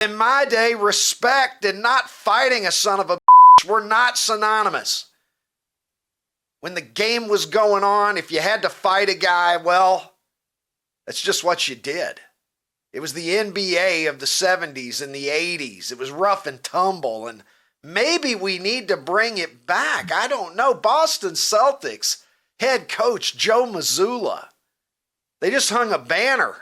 In my day, respect and not fighting a son of a bitch were not synonymous. When the game was going on, if you had to fight a guy, well, that's just what you did. It was the NBA of the 70s and the 80s. It was rough and tumble, and maybe we need to bring it back. I don't know. Boston Celtics head coach Joe Mazzulla, they just hung a banner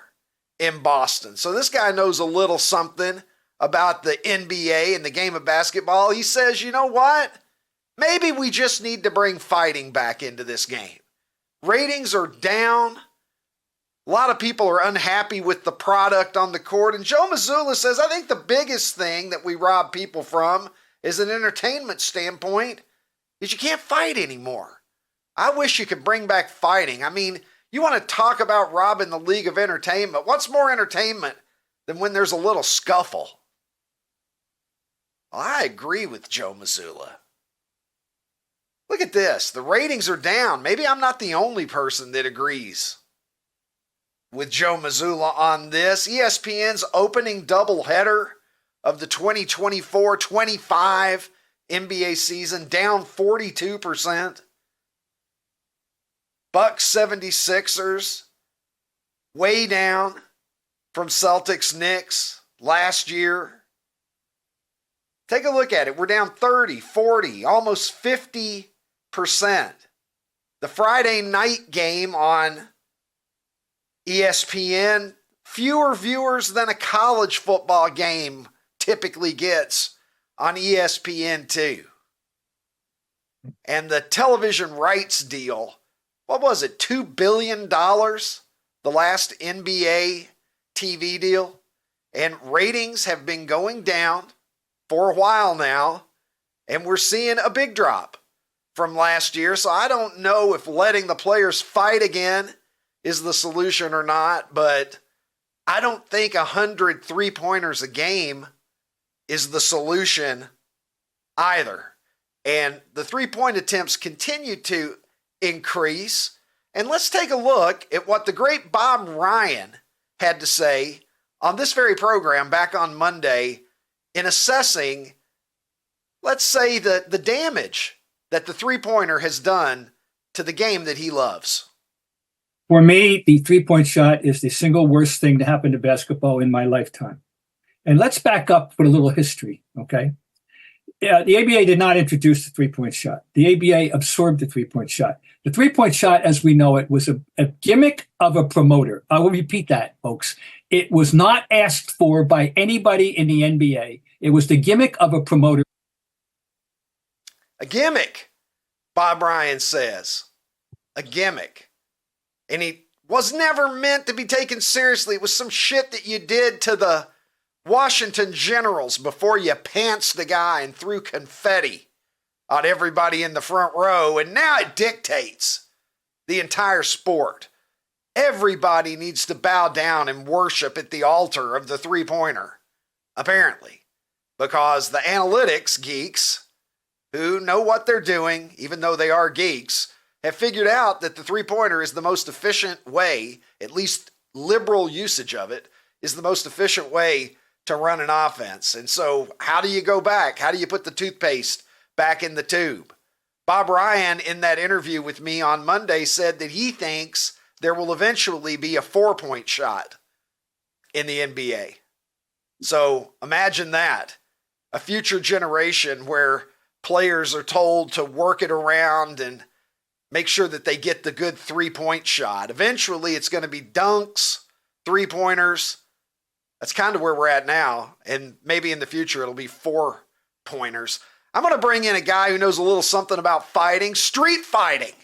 in Boston. So this guy knows a little something about the NBA and the game of basketball. He says, you know what? Maybe we just need to bring fighting back into this game. Ratings are down. A lot of people are unhappy with the product on the court. And Joe Mazzulla says, I think the biggest thing that we rob people from is an entertainment standpoint is you can't fight anymore. I wish you could bring back fighting. I mean, you want to talk about robbing the league of entertainment. What's more entertainment than when there's a little scuffle? Well, I agree with Joe Mazzulla. Look at this. The ratings are down. Maybe I'm not the only person that agrees with Joe Mazzulla on this. ESPN's opening doubleheader of the 2024-25 NBA season down 42%. Bucks 76ers way down from Celtics Knicks last year. Take a look at it. We're down 30, 40, almost 50%. The Friday night game on ESPN, fewer viewers than a college football game typically gets on ESPN2. And the television rights deal, what was it, $2 billion? The last NBA TV deal. And ratings have been going down for a while now, and we're seeing a big drop from last year. So I don't know if letting the players fight again is the solution or not, but I don't think 100 three-pointers a game is the solution either. And the three-point attempts continue to increase. And let's take a look at what the great Bob Ryan had to say on this very program back on Monday in assessing, let's say, the damage that the three-pointer has done to the game that he loves. For me, the three-point shot is the single worst thing to happen to basketball in my lifetime. And let's back up for a little history, okay? The ABA did not introduce the three-point shot. The ABA absorbed the three-point shot. The three-point shot, as we know it, was a gimmick of a promoter. I will repeat that, folks. It was not asked for by anybody in the NBA. It was the gimmick of a promoter. A gimmick, Bob Ryan says. A gimmick. And he was never meant to be taken seriously. It was some shit that you did to the Washington Generals before you pantsed the guy and threw confetti on everybody in the front row. And now it dictates the entire sport. Everybody needs to bow down and worship at the altar of the three-pointer, apparently, because the analytics geeks who know what they're doing, even though they are geeks, have figured out that the three-pointer is the most efficient way, at least liberal usage of it, is the most efficient way to run an offense. And so how do you go back? How do you put the toothpaste back in the tube? Bob Ryan, in that interview with me on Monday, said that he thinks there will eventually be a four-point shot in the NBA. So imagine that. A future generation where players are told to work it around and make sure that they get the good three-point shot. Eventually, it's going to be dunks, three-pointers. That's kind of where we're at now. And maybe in the future, it'll be four-pointers. I'm going to bring in a guy who knows a little something about fighting, street fighting,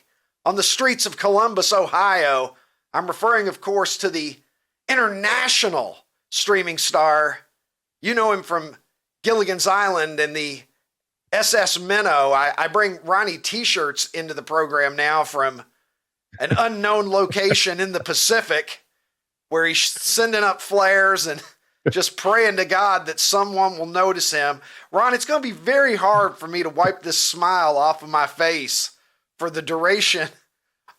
on the streets of Columbus, Ohio. I'm referring, of course, to the international streaming star. You know him from Gilligan's Island and the SS Minnow. I bring Ronnie t-shirts into the program now from an unknown location in the Pacific where he's sending up flares and just praying to God that someone will notice him. Ron, it's going to be very hard for me to wipe this smile off of my face for the duration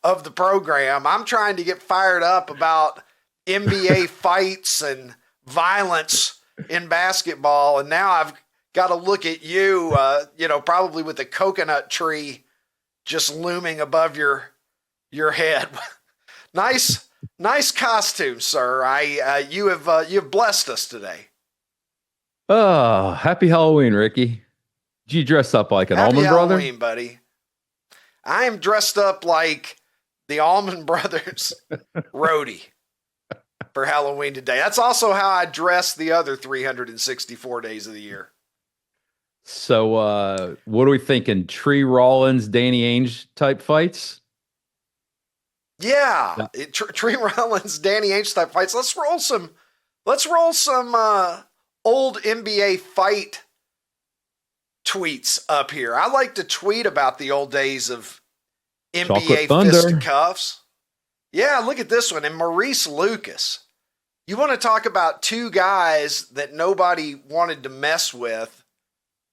of the program. I'm trying to get fired up about NBA fights and violence in basketball, and now I've got to look at you, probably with a coconut tree just looming above your head. Nice costume, sir. You have blessed us today. Oh, happy Halloween, Ricky. Did you dress up like an Happy almond Halloween, brother? buddy. I am dressed up like the Allman Brothers roadie for Halloween today. That's also how I dress the other 364 days of the year. So, what are we thinking? Tree Rollins, Danny Ainge type fights? Yeah, Tree Rollins, Danny Ainge type fights. Let's roll some old NBA fight tweets up here. I like to tweet about the old days of NBA fisticuffs. Yeah, look at this one. And Maurice Lucas. You want to talk about two guys that nobody wanted to mess with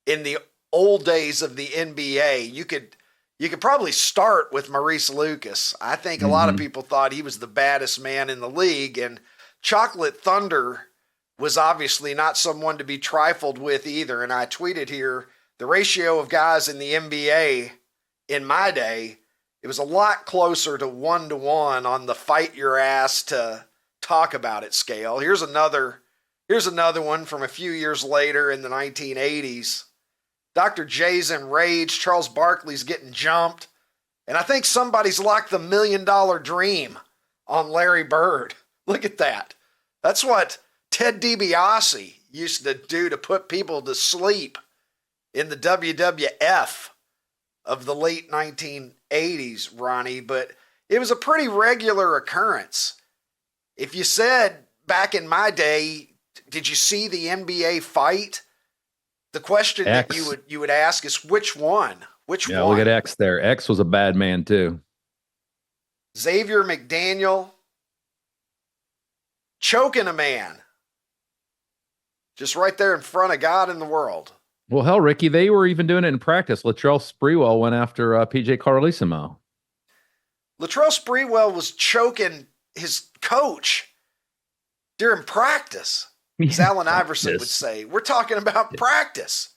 in the old days of the NBA. You could probably start with Maurice Lucas. I think a lot of people thought he was the baddest man in the league, and Chocolate Thunder was obviously not someone to be trifled with either. And I tweeted here, the ratio of guys in the NBA in my day, it was a lot closer to 1-to-1 on the fight your ass to talk about it scale. Here's another one from a few years later in the 1980s. Dr. J's enraged. Charles Barkley's getting jumped. And I think somebody's locked the $1 million dream on Larry Bird. Look at that. That's what Ted DiBiase used to do to put people to sleep in the WWF of the late 1980s, Ronnie. But it was a pretty regular occurrence. If you said back in my day, did you see the NBA fight? The question X. that you would ask is which one? Which one? Look at X there. X was a bad man too. Xavier McDaniel choking a man just right there in front of God in the world. Well, hell, Ricky, they were even doing it in practice. Latrell Sprewell went after PJ Carlesimo. Latrell Sprewell was choking his coach during practice. As Allen Iverson would say, we're talking about practice.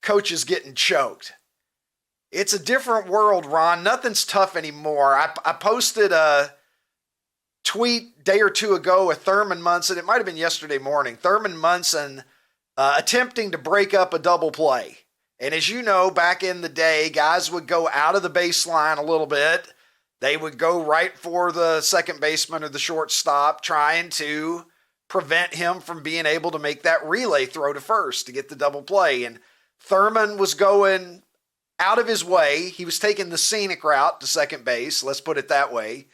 Coaches getting choked. It's a different world, Ron. Nothing's tough anymore. I posted a tweet day or two ago with Thurman Munson. It might have been yesterday morning. Thurman Munson attempting to break up a double play. And as you know, back in the day, guys would go out of the baseline a little bit. They would go right for the second baseman or the shortstop, trying to prevent him from being able to make that relay throw to first to get the double play. And Thurman was going out of his way. He was taking the scenic route to second base, let's put it that way.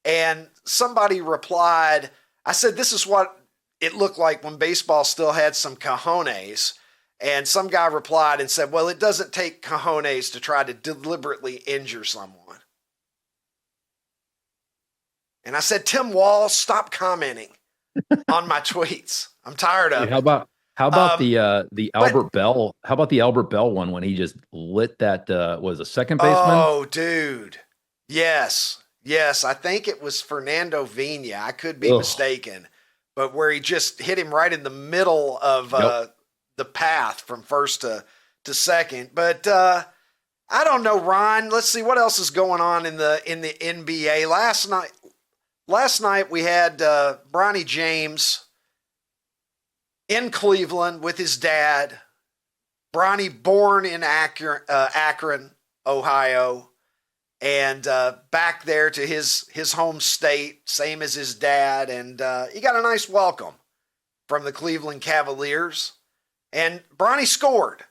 And somebody replied, I said, this is what it looked like when baseball still had some cojones. And some guy replied and said, well, it doesn't take cojones to try to deliberately injure someone. And I said, Tim Wall, stop commenting on my tweets. I'm tired of it. How about the Albert Bell? How about the Albert Bell one when he just lit that was a second baseman? Oh, dude. Yes. I think it was Fernando Vina. I could be mistaken, but where he just hit him right in the middle of the path from first to second. But I don't know, Ron. Let's see what else is going on in the NBA. Last night we had Bronny James in Cleveland with his dad. Bronny born in Akron, Ohio, and back there to his home state, same as his dad. And he got a nice welcome from the Cleveland Cavaliers. And Bronny scored.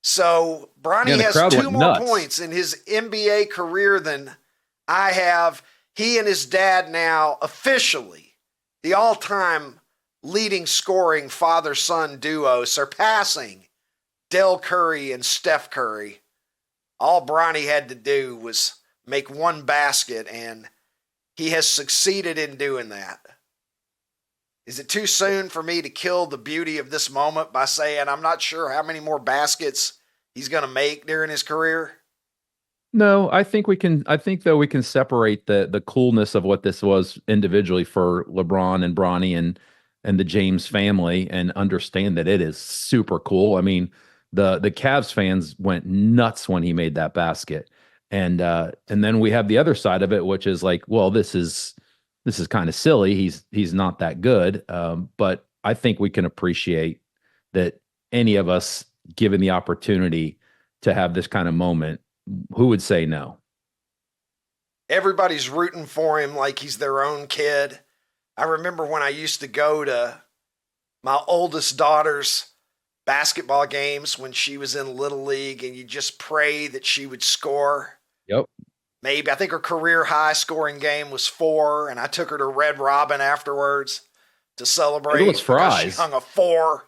So Bronny has 2 more points in his NBA career than I have. He and his dad now officially the all-time leading scoring father-son duo, surpassing Del Curry and Steph Curry. All Bronny had to do was make one basket, and he has succeeded in doing that. Is it too soon for me to kill the beauty of this moment by saying I'm not sure how many more baskets he's going to make during his career? No, I think we can. I think though we can separate the coolness of what this was individually for LeBron and Bronny and and the James family and understand that it is super cool. I mean, the Cavs fans went nuts when he made that basket. And then we have the other side of it, which is like, well, this is kind of silly. He's not that good. But I think we can appreciate that any of us given the opportunity to have this kind of moment, who would say no? Everybody's rooting for him like he's their own kid. I remember when I used to go to my oldest daughter's basketball games when she was in Little League, and you just pray that she would score. Yep. Maybe, I think her career high scoring game was 4, and I took her to Red Robin afterwards to celebrate. It was fries. She hung a 4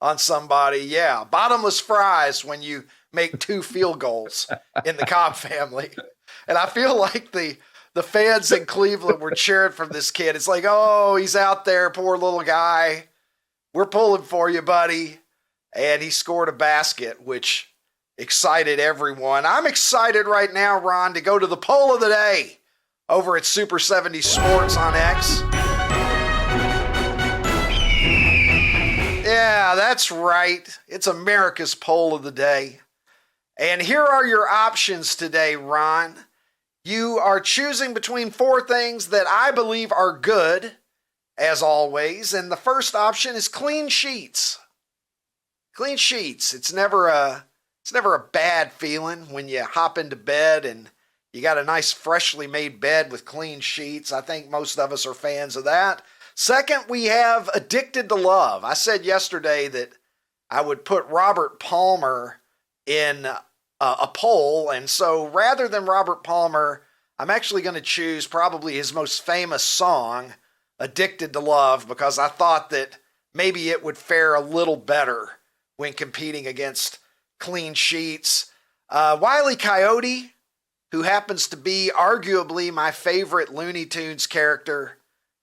on somebody. Yeah, bottomless fries when you make 2 field goals in the Cobb family. And I feel like the fans in Cleveland were cheering for this kid. It's like, oh, he's out there, poor little guy. We're pulling for you, buddy. And he scored a basket, which excited everyone. I'm excited right now, Ron, to go to the poll of the day over at Super 70 Sports on X. Yeah, that's right. It's America's poll of the day. And here are your options today, Ron. You are choosing between 4 things that I believe are good, as always. And the first option is clean sheets. Clean sheets. It's never a bad feeling when you hop into bed and you got a nice freshly made bed with clean sheets. I think most of us are fans of that. Second, we have addicted to love. I said yesterday that I would put Robert Palmer in a poll, and so rather than Robert Palmer, I'm actually going to choose probably his most famous song, Addicted to Love, because I thought that maybe it would fare a little better when competing against clean sheets. Wile E. Coyote, who happens to be arguably my favorite Looney Tunes character.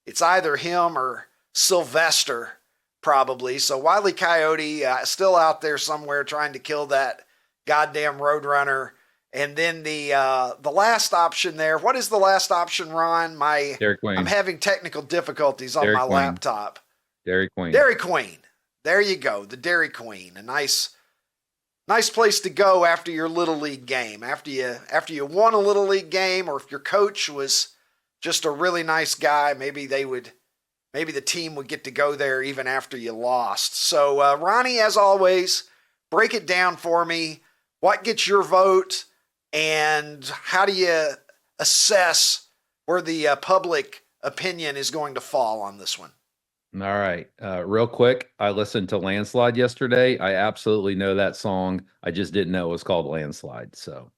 It's either him or Sylvester, probably. So Wile E. Coyote, still out there somewhere trying to kill that goddamn Roadrunner. And then the last option there. What is the last option, Ron? Dairy Queen. I'm having technical difficulties on Dairy my Queen. laptop. Dairy Queen. Dairy Queen. There you go. The Dairy Queen. A nice place to go after your Little League game. After you won a Little League game, or if your coach was just a really nice guy, maybe the team would get to go there even after you lost. So, Ronnie, as always, break it down for me. What gets your vote, and how do you assess where the public opinion is going to fall on this one? All right. Real quick, I listened to Landslide yesterday. I absolutely know that song. I just didn't know it was called Landslide. So,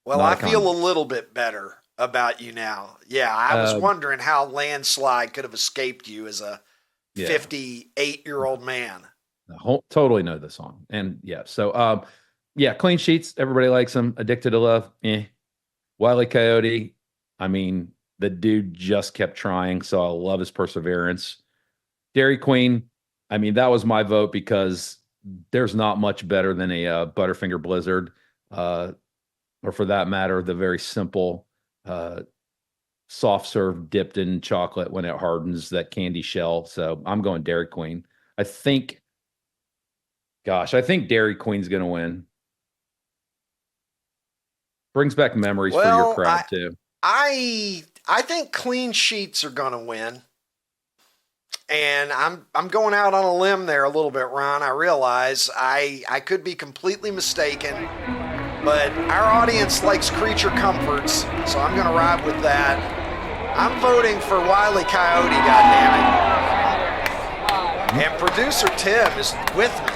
well, I feel a little bit better about you now. Yeah, I was wondering how Landslide could have escaped you as a 58-year-old man. Totally know the song. And yeah, so clean sheets. Everybody likes them. Addicted to Love. Wile E. Coyote. I mean, the dude just kept trying, so I love his perseverance. Dairy Queen. I mean, that was my vote because there's not much better than a Butterfinger Blizzard, or for that matter, the very simple soft serve dipped in chocolate when it hardens, that candy shell. So I'm going Dairy Queen. I think Dairy Queen's going to win. Brings back memories for your crowd too. I think clean sheets are going to win. And I'm going out on a limb there a little bit, Ron. I realize I could be completely mistaken, but our audience likes creature comforts, so I'm going to ride with that. I'm voting for Wile E. Coyote, goddammit. And producer Tim is with me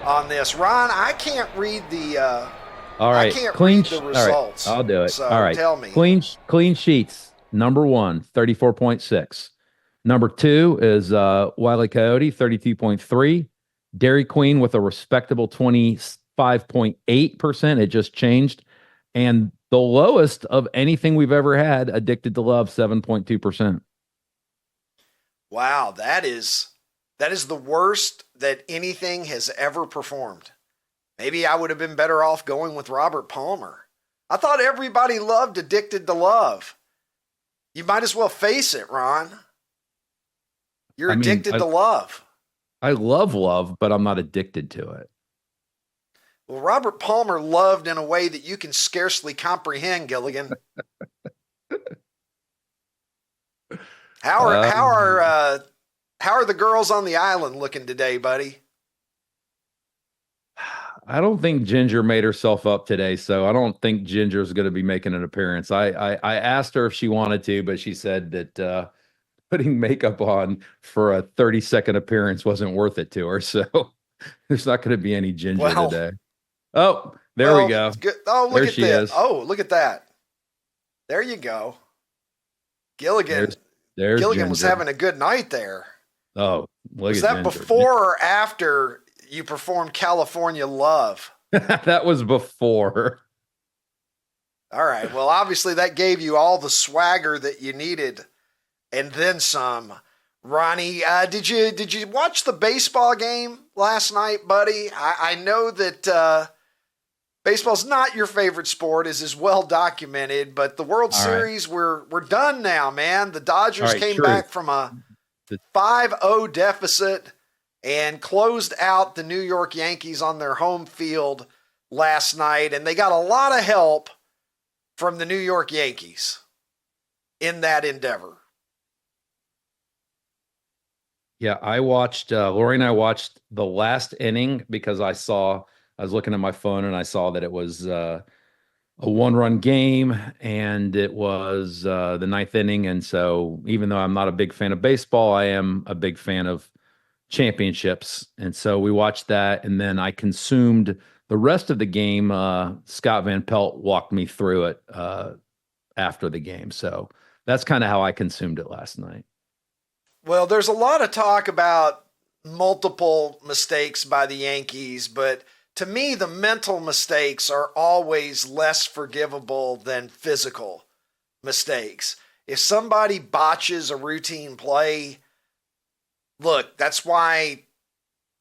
on this. Ron, I can't read the all right. I can't read the results. All right. I'll do it. So all right. Tell me. Clean sheets. Number 1, 34.6. Number 2 is Wile E. Coyote, 32.3. Dairy Queen with a respectable 25.8%. It just changed. And the lowest of anything we've ever had, Addicted to Love, 7.2%. Wow, that is the worst that anything has ever performed. Maybe I would have been better off going with Robert Palmer. I thought everybody loved Addicted to Love. You might as well face it, Ron. You're I mean, addicted to love. I love love, but I'm not addicted to it. Well, Robert Palmer loved in a way that you can scarcely comprehend, Gilligan. How are how Um, are uh, how are the girls on the island looking today, buddy? I don't think Ginger made herself up today, so I don't think Ginger's going to be making an appearance. I asked her if she wanted to, but she said that putting makeup on for a 30-second appearance wasn't worth it to her. So there's not going to be any Ginger Well, today. Oh, there we well, go. good. Oh, look There at she that. is. Oh, look at that. There you go. Gilligan. There's Gilligan was Ginger. having a good night there. Oh, look Was at that Ginger. before or after you performed California Love? That was before. All right. Well, obviously that gave you all the swagger that you needed, and then some. Ronnie, did you watch the baseball game last night, buddy? I know that baseball's not your favorite sport, as is well documented, but the World All right. Series we're done now, man. The Dodgers All right, came truth. back from a 5-0 deficit and closed out the New York Yankees on their home field last night, and they got a lot of help from the New York Yankees in that endeavor. Yeah, I watched, Lori and I watched the last inning because I was looking at my phone and I saw that it was a 1-run game and it was the ninth inning. And so even though I'm not a big fan of baseball, I am a big fan of championships. And so we watched that and then I consumed the rest of the game. Scott Van Pelt walked me through it after the game. So that's kind of how I consumed it last night. Well, there's a lot of talk about multiple mistakes by the Yankees, but to me, the mental mistakes are always less forgivable than physical mistakes. If somebody botches a routine play, look, that's why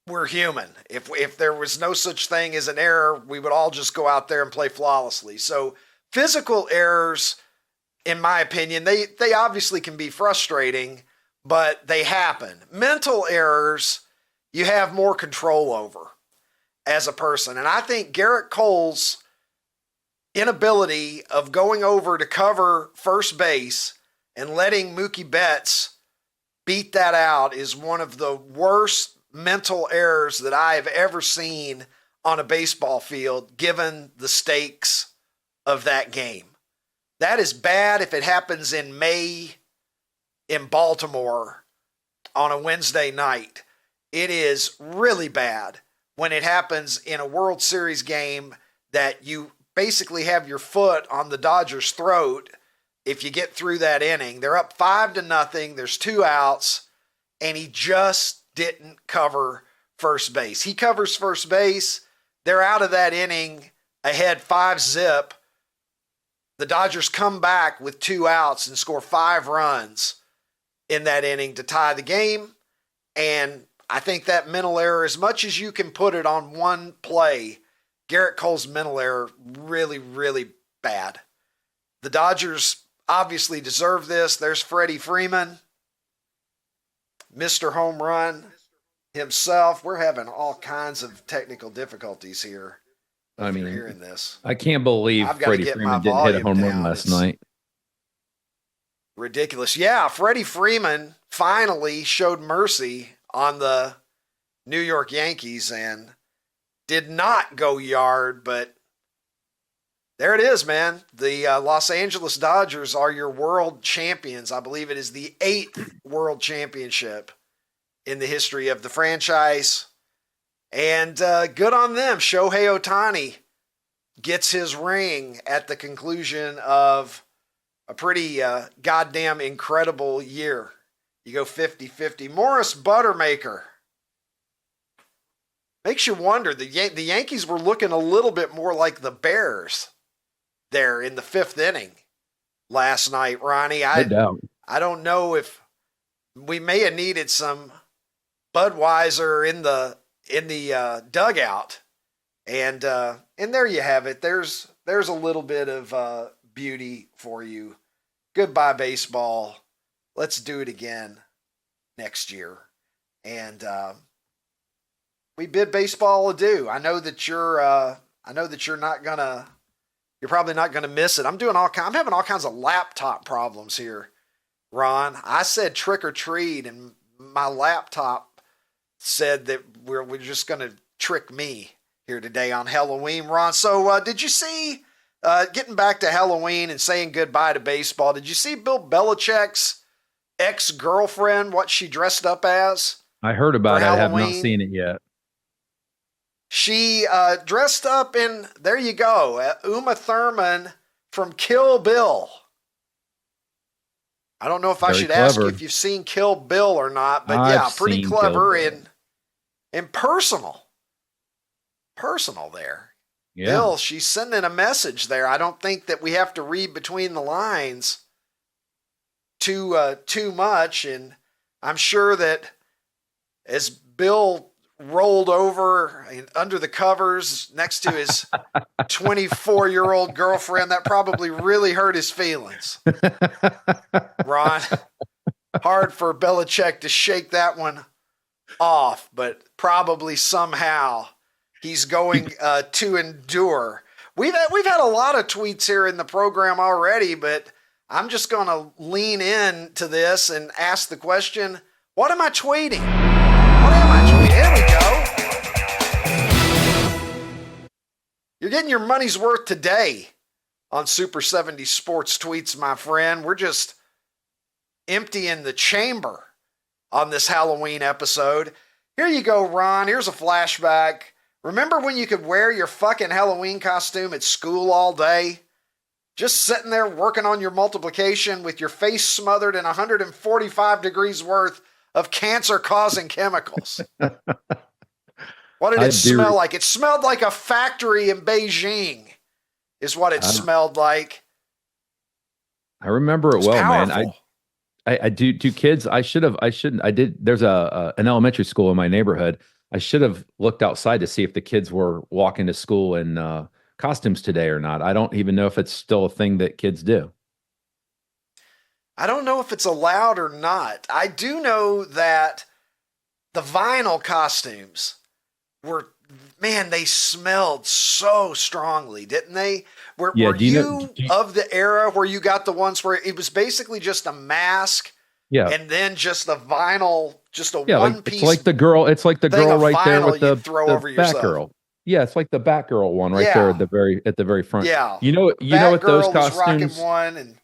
we're human. If there was no such thing as an error, we would all just go out there and play flawlessly. So physical errors, in my opinion, they obviously can be frustrating, but they happen. Mental errors, you have more control over as a person. And I think Garrett Cole's inability of going over to cover first base and letting Mookie Betts beat that out is one of the worst mental errors that I have ever seen on a baseball field, given the stakes of that game. That is bad if it happens in May in Baltimore on a Wednesday night. It is really bad when it happens in a World Series game that you basically have your foot on the Dodgers' throat if you get through that inning. They're up 5-0. There's 2 outs, and he just didn't cover first base. He covers first base. They're out of that inning ahead 5-0. The Dodgers come back with 2 outs and score 5 runs in that inning to tie the game. And I think that mental error, as much as you can put it on one play, Garrett Cole's mental error, really, really bad. The Dodgers obviously deserve this. There's Freddie Freeman, Mr. Home Run himself. We're having all kinds of technical difficulties here. I mean, you're hearing this, I can't believe I've got to Freddie get Freeman my didn't hit a volume home run down. last It's night. ridiculous. Yeah, Freddie Freeman finally showed mercy on the New York Yankees and did not go yard, but there it is, man. The Los Angeles Dodgers are your world champions. I believe it is the 8th world championship in the history of the franchise. And good on them. Shohei Ohtani gets his ring at the conclusion of a pretty goddamn incredible year. You go 50-50. Morris Buttermaker. Makes you wonder. The Yankees were looking a little bit more like the Bears there in the 5th inning last night, Ronnie. No doubt. I don't know if we may have needed some Budweiser in the dugout, and there you have it. There's a little bit of beauty for you. Goodbye, baseball. Let's do it again next year. And we bid baseball adieu. I know that you're probably not gonna miss it. I'm having all kinds of laptop problems here, Ron. I said trick or treat, and my laptop said that we're just gonna trick me here today on Halloween, Ron. So did you see, getting back to Halloween and saying goodbye to baseball, did you see Bill Belichick's ex-girlfriend, what she dressed up as? I heard about it. I have not Halloween? seen it yet. She dressed up in, there you go, Uma Thurman from Kill Bill. I don't know if I Very should ask you clever. if you've seen Kill Bill or not, but I've yeah, pretty seen clever Kill Bill. and personal. Personal there. Yeah. Bill, she's sending a message there. I don't think that we have to read between the lines too much, and I'm sure that as Bill rolled over under the covers next to his 24-year-old girlfriend, that probably really hurt his feelings. Ron, hard for Belichick to shake that one off, but probably somehow he's going to endure. We've had a lot of tweets here in the program already, but I'm just going to lean in to this and ask the question, what am I tweeting? What am I tweeting? Here we go. You're getting your money's worth today on Super 70 Sports Tweets, my friend. We're just emptying the chamber on this Halloween episode. Here you go, Ron. Here's a flashback. Remember when you could wear your fucking Halloween costume at school all day? Just sitting there working on your multiplication with your face smothered in 145 degrees worth of cancer-causing chemicals. What did it smell like? It smelled like a factory in Beijing, is what it smelled like. I remember it well, powerful. Man. I do kids. I did. There's an elementary school in my neighborhood. I should have looked outside to see if the kids were walking to school in costumes today or not. I don't even know if it's still a thing that kids do. I don't know if it's allowed or not. I do know that the vinyl costumes were, man, they smelled so strongly, didn't they? Were you of the era where you got the ones where it was basically just a mask, and then just the vinyl, just a one piece? It's like the girl right there with the Batgirl. Yeah, it's like the Batgirl one right there at the very front. Yeah, you know what those costumes. One, and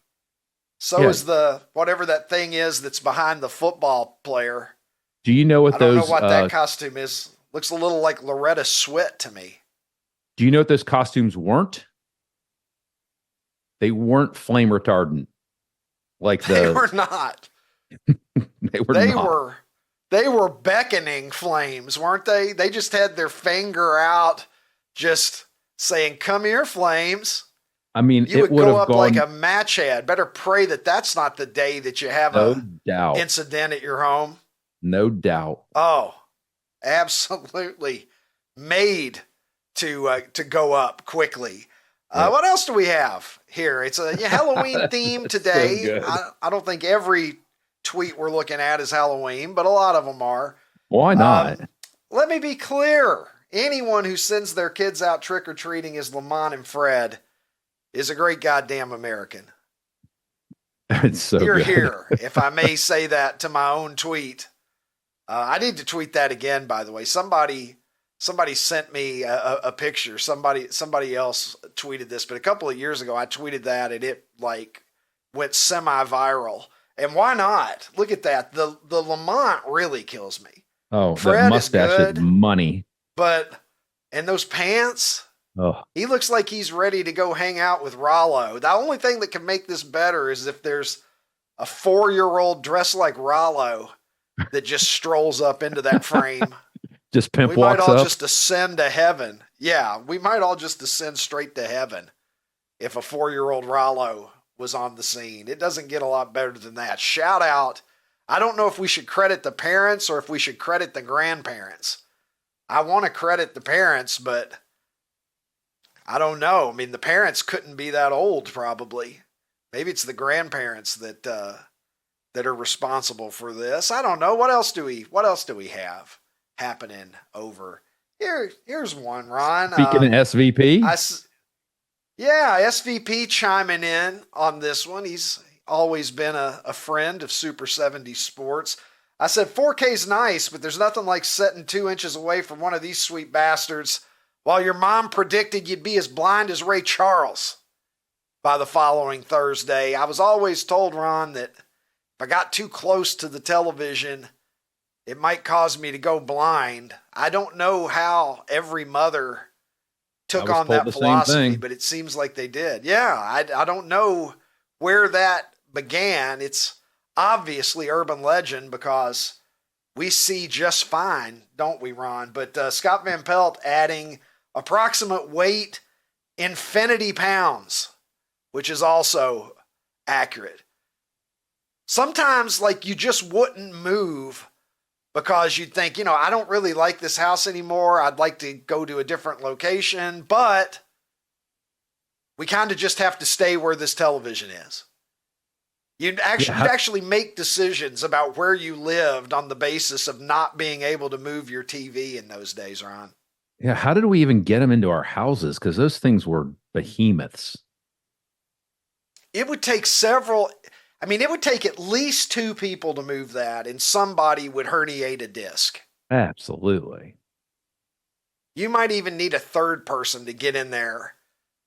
so is the whatever that thing is that's behind the football player. Do you know what I don't those? know what that costume is. Looks a little like Loretta Swit to me. Do you know what those costumes weren't? They weren't flame retardant. They were not. They were beckoning flames, weren't they? They just had their finger out, just saying, "Come here, flames." I mean, you would go up like a match head. Better pray that that's not the day that you have an incident at your home. No doubt. Oh, absolutely made to go up quickly. What else do we have here? It's a Halloween theme today. So I don't think every tweet we're looking at is Halloween, but a lot of them are. Why not? Let me be clear. Anyone who sends their kids out trick-or-treating as Lamont and Fred is a great goddamn American. It's so You're good. here, if I may say that to my own tweet. I need to tweet that again, by the way. Somebody sent me a picture. Somebody else tweeted this, but a couple of years ago I tweeted that and it went semi-viral. And why not? Look at that. The Lamont really kills me. Oh, Fred that mustache is money. And those pants, oh, he looks like he's ready to go hang out with Rollo. The only thing that can make this better is if there's a 4-year-old dressed like Rollo that just strolls up into that frame. Just pimp we walks might all up. just ascend to heaven. Yeah, we might all just ascend straight to heaven if a 4-year-old Rollo was on the scene. It doesn't get a lot better than that. Shout out. I don't know if we should credit the parents or if we should credit the grandparents. I want to credit the parents, but I don't know. I mean, the parents couldn't be that old, probably. Maybe it's the grandparents that that are responsible for this. I don't know. What else do we have happening over here? Here's one, Ron. Speaking of SVP. SVP chiming in on this one. He's always been a friend of Super 70 Sports. I said 4K's nice, but there's nothing like sitting 2 inches away from one of these sweet bastards while your mom predicted you'd be as blind as Ray Charles by the following Thursday. I was always told, Ron, that if I got too close to the television, it might cause me to go blind. I don't know how every mother took on that philosophy, but it seems like they did. Yeah, I don't know where that began. It's obviously urban legend because we see just fine, don't we, Ron? But Scott Van Pelt adding approximate weight, infinity pounds, which is also accurate. Sometimes, like, you just wouldn't move because you'd think, I don't really like this house anymore. I'd like to go to a different location, but we kind of just have to stay where this television is. You'd actually make decisions about where you lived on the basis of not being able to move your TV in those days, Ron. Yeah, how did we even get them into our houses? Because those things were behemoths. It would take it would take at least 2 people to move that, and somebody would herniate a disc. Absolutely. You might even need a third person to get in there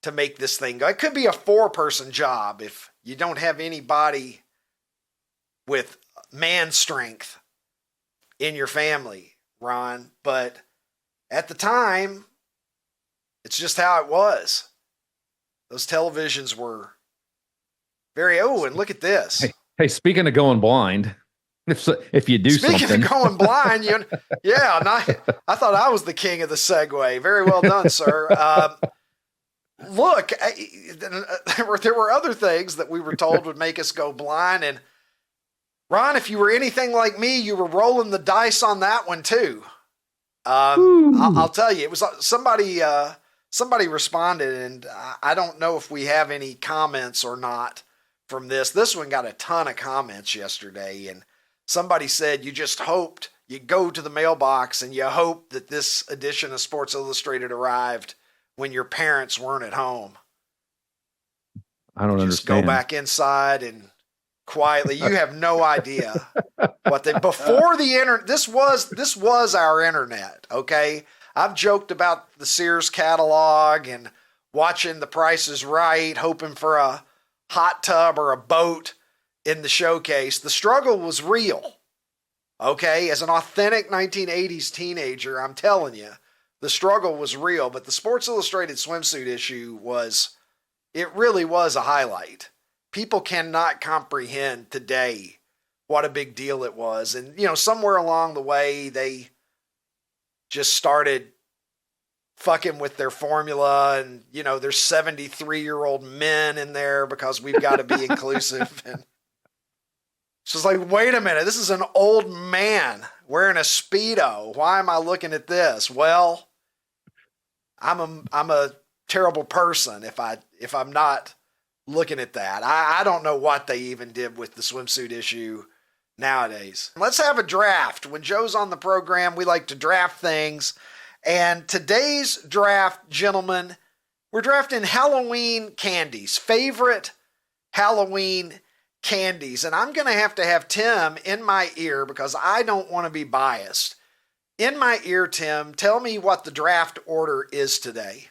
to make this thing go. It could be a 4-person job if you don't have anybody with man strength in your family, Ron. But at the time, it's just how it was. Those televisions were and look at this. Hey, speaking of going blind, if you do Speaking something. of going blind, I thought I was the king of the segue. Very well done, sir. Look, there were other things that we were told would make us go blind. And Ron, if you were anything like me, you were rolling the dice on that one too. I'll tell you, it was somebody responded, and I don't know if we have any comments or not from this. This one got a ton of comments yesterday, and somebody said you just hoped you go to the mailbox and you hope that this edition of Sports Illustrated arrived when your parents weren't at home. I don't just understand. Go back inside and quietly. You have no idea what before the internet. This was our internet. Okay. I've joked about the Sears catalog and watching The Price is Right, hoping for a hot tub or a boat in the showcase. The struggle was real. Okay. As an authentic 1980s teenager, I'm telling you, the struggle was real, but the Sports Illustrated swimsuit issue really was a highlight. People cannot comprehend today what a big deal it was. And, somewhere along the way, they just started fucking with their formula, and, there's 73-year-old men in there because we've got to be inclusive. And it's just like, wait a minute, this is an old man wearing a Speedo. Why am I looking at this? Well, I'm a terrible person if I'm not looking at that. I don't know what they even did with the swimsuit issue nowadays. Let's have a draft. When Joe's on the program, we like to draft things. And today's draft, gentlemen, we're drafting Halloween candies, favorite Halloween candies. And I'm going to have Tim in my ear because I don't want to be biased. In my ear, Tim, tell me what the draft order is today.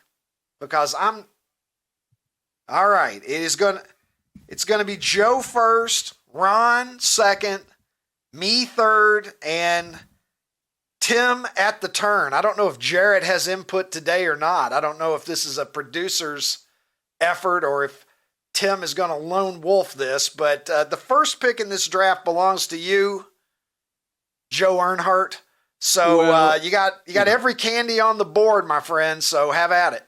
Because all right, it's going to be Joe first, Ron second, me third, and Tim at the turn. I don't know if Jarrett has input today or not. I don't know if this is a producer's effort or if Tim is going to lone wolf this, but the first pick in this draft belongs to you, Joe Earnhardt. So you got every candy on the board, my friend, so have at it.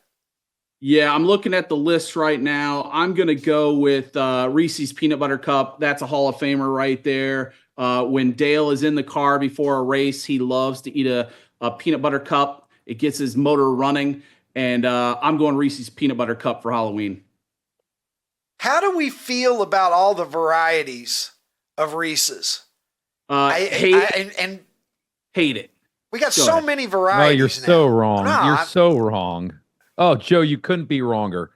Yeah, I'm looking at the list right now. I'm going to go with Reese's Peanut Butter Cup. That's a Hall of Famer right there. When Dale is in the car before a race, he loves to eat a peanut butter cup. It gets his motor running. And I'm going Reese's Peanut Butter Cup for Halloween. How do we feel about all the varieties of Reese's. Hate it. We got Go so ahead. many No, varieties. you're so wrong. No, You're so wrong. Oh, Joe, you couldn't be wronger.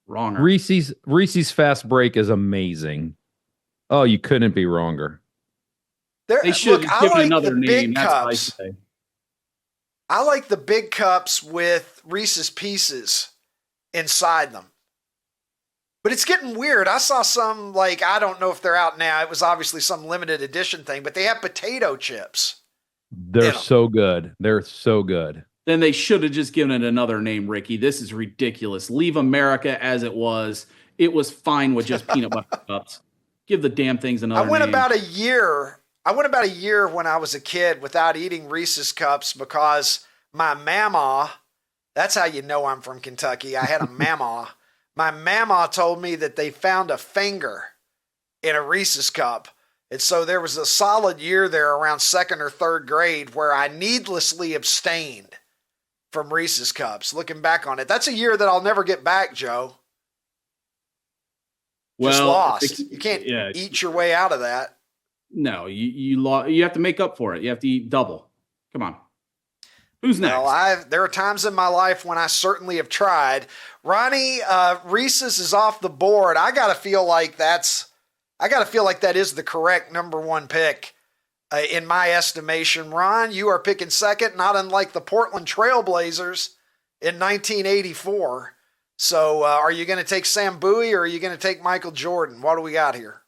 Wronger. Reese's Fast Break is amazing. Oh, you couldn't be wronger. They should look, have I given like another the name. big That's what I cups. say. I like the big cups with Reese's Pieces inside them. But it's getting weird. I saw some, like, I don't know if they're out now. It was obviously some limited edition thing, but they have potato chips. They're so good. They're so good. Then they should have just given it another name, Ricky. This is ridiculous. Leave America as it was. It was fine with just peanut butter cups. Give the damn things another name. I went about a year when I was a kid without eating Reese's cups because my mama, that's how you know I'm from Kentucky. I had a mama. My mama told me that they found a finger in a Reese's cup. And so there was a solid year there around second or third grade where I needlessly abstained from Reese's cups. Looking back on it, that's a year that I'll never get back, Joe. Just lost. You can't eat your way out of that. No, you have to make up for it. You have to eat double. Come on. Who's next? Well, there are times in my life when I certainly have tried. Ronnie, Reese's is off the board. I gotta feel like that is the correct number one pick in my estimation. Ron, you are picking second, not unlike the Portland Trailblazers in 1984. So are you going to take Sam Bowie or are you going to take Michael Jordan? What do we got here?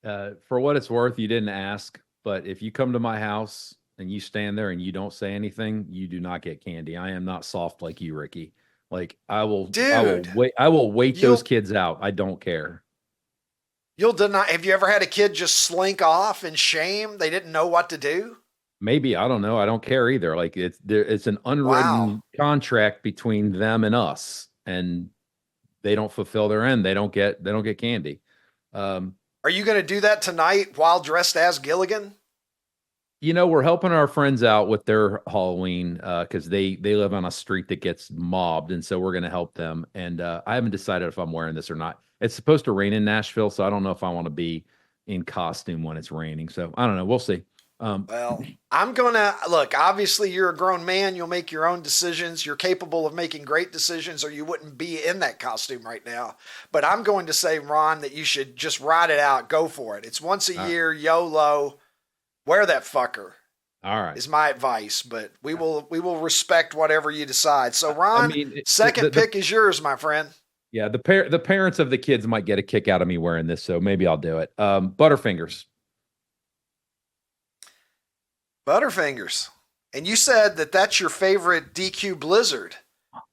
For what it's worth, you didn't ask, but if you come to my house and you stand there and you don't say anything, you do not get candy. I am not soft like you, Ricky. Like I will wait those kids out. I don't care. You'll deny. Have you ever had a kid just slink off in shame? They didn't know what to do. Maybe, I don't know. I don't care either. Like it's an unwritten contract between them and us, and they don't fulfill their end. They don't get candy. Are you going to do that tonight while dressed as Gilligan? You know, we're helping our friends out with their Halloween because they live on a street that gets mobbed, and so we're going to help them. And I haven't decided if I'm wearing this or not. It's supposed to rain in Nashville, so I don't know if I want to be in costume when it's raining. So I don't know. We'll see. Well, I'm going to look, obviously you're a grown man. You'll make your own decisions. You're capable of making great decisions or you wouldn't be in that costume right now. But I'm going to say, Ron, that you should just ride it out. Go for it. It's once a year, YOLO. Wear that fucker. All right. Is my advice, but we will respect whatever you decide. So Ron, second pick is yours, my friend. Yeah, the parents of the kids might get a kick out of me wearing this, so maybe I'll do it. Butterfingers. Butterfingers. And you said that that's your favorite DQ Blizzard.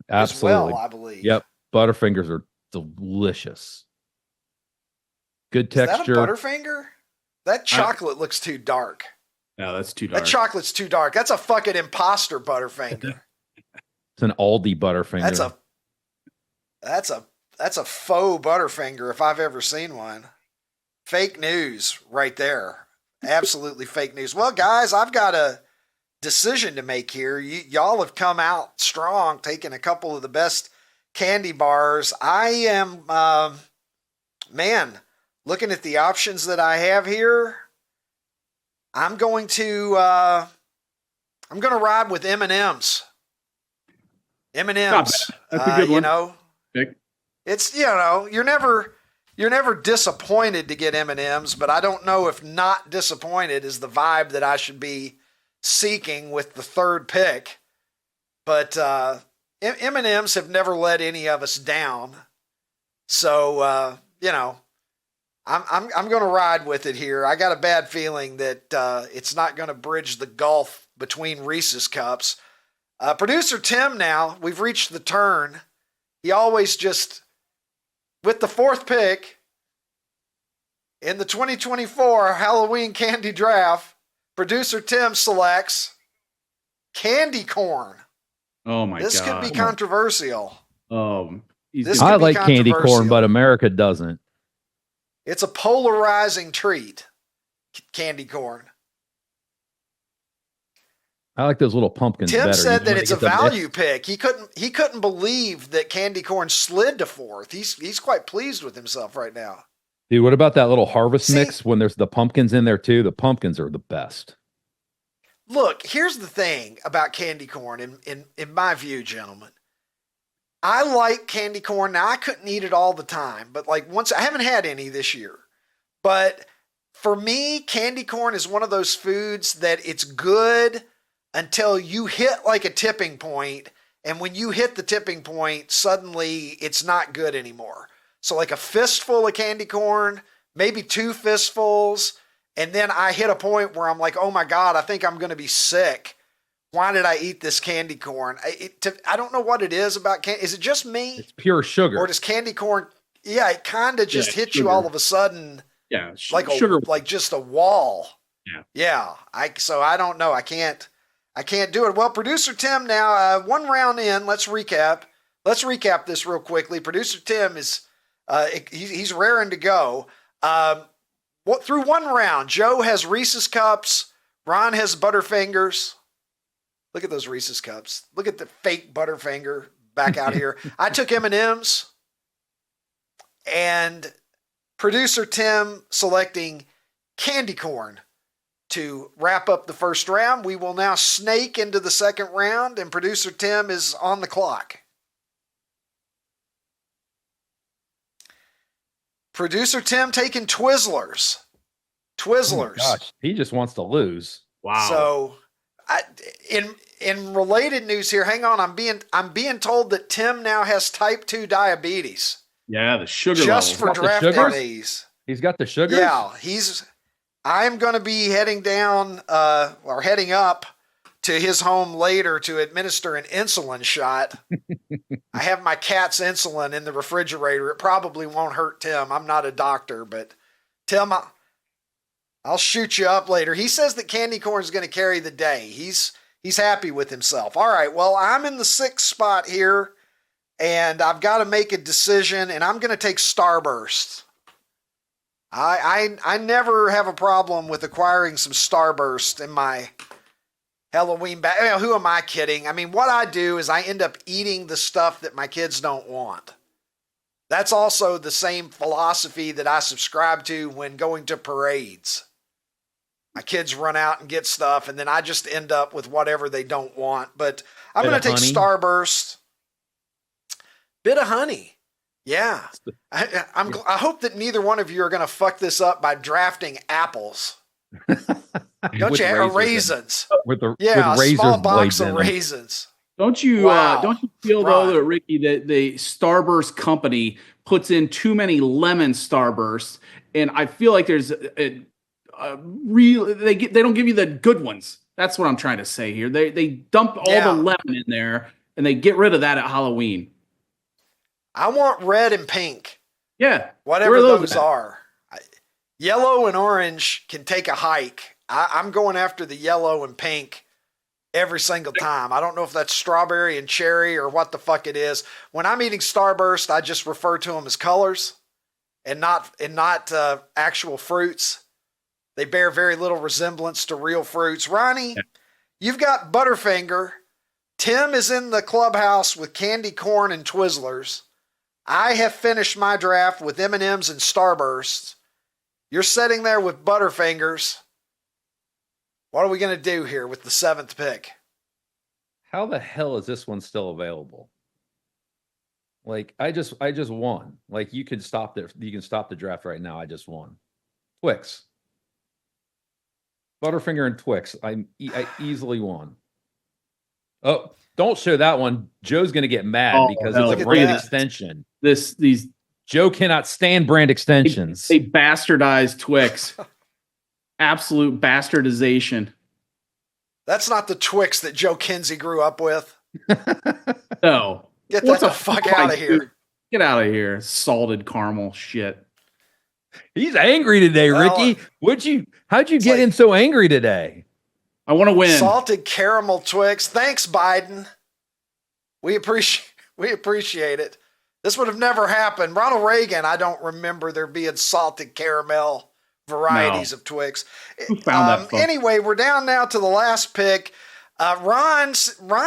Absolutely. As well, I believe. Yep. Butterfingers are delicious. Good texture. Is that a Butterfinger? That chocolate looks too dark. No, that's too dark. That chocolate's too dark. That's a fucking imposter Butterfinger. It's an Aldi Butterfinger. That's a faux Butterfinger if I've ever seen one. Fake news right there. Absolutely fake news. Well, guys, I've got a decision to make here. Y'all have come out strong, taking a couple of the best candy bars. I am, looking at the options that I have here. I'm going to ride with M&M's. M&M's. That's a good one. You know, it's, you're never disappointed to get M&M's, but I don't know if not disappointed is the vibe that I should be seeking with the third pick. But M&M's have never let any of us down. So, I'm going to ride with it here. I got a bad feeling that it's not going to bridge the gulf between Reese's cups. Producer Tim now, we've reached the turn. He always just, with the fourth pick in the 2024 Halloween candy draft, producer Tim selects candy corn. Oh my God. This could be controversial. I like candy corn, but America doesn't. It's a polarizing treat, candy corn. I like those little pumpkins Tim better. said that it's a value pick. He couldn't believe that candy corn slid to fourth. He's quite pleased with himself right now. Dude, what about that little harvest See- mix when there's the pumpkins in there too? The pumpkins are the best. Look, here's the thing about candy corn, in my view, gentlemen. I like candy corn. Now, I couldn't eat it all the time, but like once, I haven't had any this year. But for me, candy corn is one of those foods that it's good until you hit like a tipping point. And when you hit the tipping point, suddenly it's not good anymore. So like a fistful of candy corn, maybe 2 fistfuls. And then I hit a point where I'm like, oh my God, I think I'm going to be sick. Why did I eat this candy corn? I don't know what it is about candy. Is it just me? It's pure sugar. Or does candy corn, it kind of just hits you all of a sudden. Yeah, like sugar, like just a wall. Yeah. So I don't know. I can't do it. Well, producer Tim, now 1 round in. Let's recap. Let's recap this real quickly. Producer Tim is he's raring to go. Through 1 round, Joe has Reese's Cups. Ron has Butterfingers. Look at those Reese's Cups. Look at the fake Butterfinger back out here. I took M&Ms. And producer Tim selecting candy corn to wrap up the first round. We will now snake into the second round, and producer Tim is on the clock. Producer Tim taking Twizzlers. Twizzlers. Oh gosh, he just wants to lose. wow. So, in related news here, hang on. I'm being told that Tim now has type 2 diabetes. Yeah, the sugar Just level. for Got the drafting sugars? these. He's got the sugars. Yeah, I'm going to be heading down or heading up to his home later to administer an insulin shot. I have my cat's insulin in the refrigerator. It probably won't hurt Tim. I'm not a doctor, but Tim, I'll shoot you up later. He says that candy corn is going to carry the day. He's happy with himself. All right, well, I'm in the 6th spot here, and I've got to make a decision, and I'm going to take Starburst. I never have a problem with acquiring some Starburst in my Halloween bag. I mean, who am I kidding? I mean, what I do is I end up eating the stuff that my kids don't want. That's also the same philosophy that I subscribe to when going to parades. My kids run out and get stuff, and then I just end up with whatever they don't want. But I'm going to take honey. Starburst. Bit of honey. Yeah. I hope that neither one of you are going to fuck this up by drafting apples. Don't With you have raisins raisins? with A razor small box blades of in them. raisins. Don't you feel Ron. though that Ricky that the Starburst company puts in too many lemon Starbursts, and I feel like there's a real they don't give you the good ones. That's what I'm trying to say here. They dump all the lemon in there and they get rid of that at Halloween. I want red and pink. Yeah, Whatever where are those at? are. Yellow and orange can take a hike. I'm going after the yellow and pink every single time. I don't know if that's strawberry and cherry or what the fuck it is. When I'm eating Starburst, I just refer to them as colors and not actual fruits. They bear very little resemblance to real fruits. Ronnie, you've got Butterfinger. Tim is in the clubhouse with candy corn and Twizzlers. I have finished my draft with M&Ms and Starbursts. You're sitting there with Butterfingers. What are we going to do here with the 7th pick? How the hell is this one still available? Like I just won. Like you can stop the draft right now. I just won. Twix. Butterfinger and Twix. I easily won. Oh, don't show that one. Joe's going to get mad because hell, it's a look at brand that. extension. These Joe cannot stand brand extensions. they bastardized Twix. Absolute bastardization. That's not the Twix that Joe Kinsey grew up with. No. Get What the the fuck fuck, out of here. dude? Get out of here. Salted caramel shit. He's angry today, Well, Ricky. How'd you get like- him so angry today? I want to win. Salted caramel Twix. Thanks, Biden. We appreciate it. This would have never happened. Ronald Reagan, I don't remember there being salted caramel varieties of Twix. Who found that fuck? Anyway, we're down now to the last pick. Ron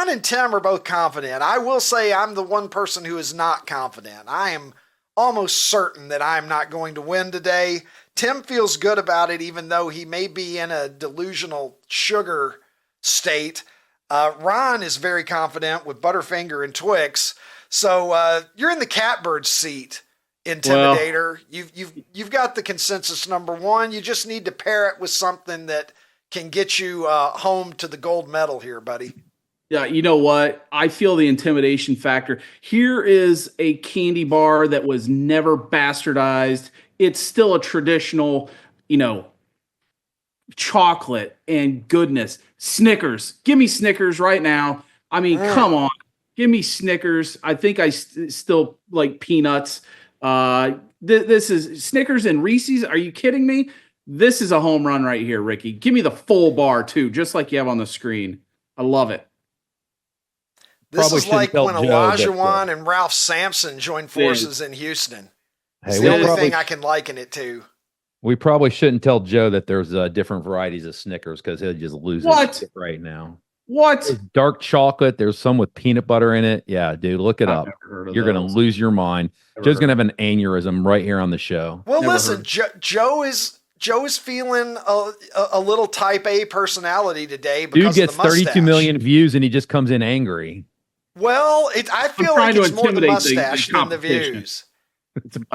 and Tim are both confident. I will say I'm the one person who is not confident. I am almost certain that I'm not going to win today. Tim feels good about it, even though he may be in a delusional sugar state. Ron is very confident with Butterfinger and Twix. So you're in the catbird seat, Intimidator. Well, you've got the consensus number one. You just need to pair it with something that can get you home to the gold medal here, buddy. Yeah, you know what? I feel the intimidation factor. Here is a candy bar that was never bastardized. It's still a traditional, chocolate and goodness. Snickers. Give me Snickers right now. I mean, come on. Give me Snickers. I think I still like peanuts. This is Snickers and Reese's. Are you kidding me? This is a home run right here, Ricky. Give me the full bar, too, just like you have on the screen. I love it. This is like when Olajuwon and Ralph Sampson joined forces in Houston. It's the only thing I can liken it to. We probably shouldn't tell Joe that there's different varieties of Snickers because he'll just lose it right now. What? There's dark chocolate. There's some with peanut butter in it. Yeah, dude, look it up. You're going to lose your mind. Joe's going to have an aneurysm right here on the show. Well, listen, Joe is feeling a little type A personality today because dude gets of the mustache. 32 million views and he just comes in angry. Well, I feel like it's more the mustache than the views.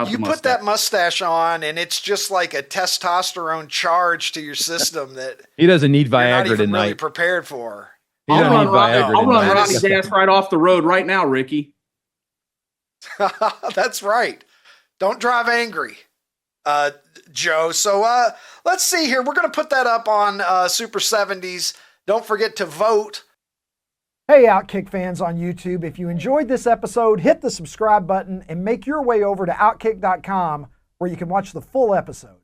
You put that mustache on, and it's just like a testosterone charge to your system that he doesn't need you're Viagra not even tonight. really prepared for. I'll run Ronnie's ass right off the road right now, Ricky. That's right. Don't drive angry, Joe. So let's see here. We're going to put that up on Super 70s. Don't forget to vote. Hey, OutKick fans on YouTube, if you enjoyed this episode, hit the subscribe button and make your way over to OutKick.com where you can watch the full episode.